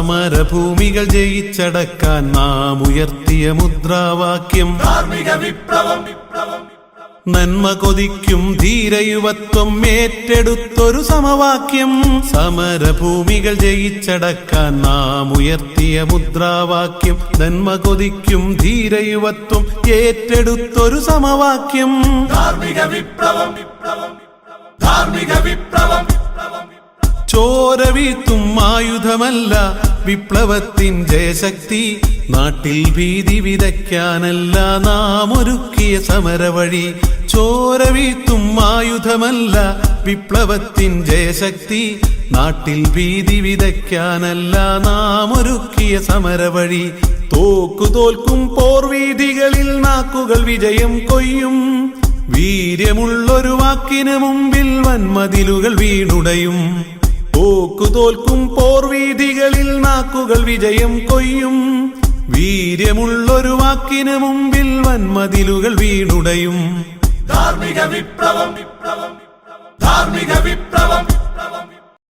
സമരഭൂമികൾ ജയിച്ചടക്കാൻ നാം ഉയർത്തിയ മുദ്രാവാക്യം ധാർമ്മിക വിപ്ലവം. നന്മ കൊതിക്കും ധീരയുവത്വം ഏറ്റെടുത്തൊരു സമവാക്യം. സമരഭൂമികൾ ജയിച്ചടക്കാൻ നാം ഉയർത്തിയ മുദ്രാവാക്യം നന്മ കൊതിക്കും ധീരയുവത്വം ഏറ്റെടുത്തൊരു സമവാക്യം ധാർമ്മിക വിപ്ലവം. ധാർമ്മിക വിപ്ലവം. ചോര വീഴ്ത്തും ആയുധമല്ല വിപ്ലവത്തിൻ ജയശക്തി. നാട്ടിൽ ഭീതി വിതയ്ക്കാനല്ല നാം ഒരുക്കിയ സമരവഴി. ചോര വീഴ്ത്തും ആയുധമല്ല വിപ്ലവത്തിൻ ജയശക്തി. നാട്ടിൽ ഭീതി വിതയ്ക്കാനല്ല നാം ഒരുക്കിയ സമരവഴി. തോൽക്കും പോർവീഥികളിൽ നാക്കുകൾ വിജയം കൊയ്യും. വീര്യമുള്ളൊരു വാക്കിന് മുമ്പിൽ വൻമതിലുകൾ വീണുടയും. തോൽക്കും പോർവീഥികളിൽ നാക്കുകൾ വിജയം കൊയ്യും. വീര്യമുള്ളൊരു വാക്കിന് മുമ്പിൽ വൻമതിലുകൾ വീണുടയും. ധാർമ്മിക വിപ്ലവം.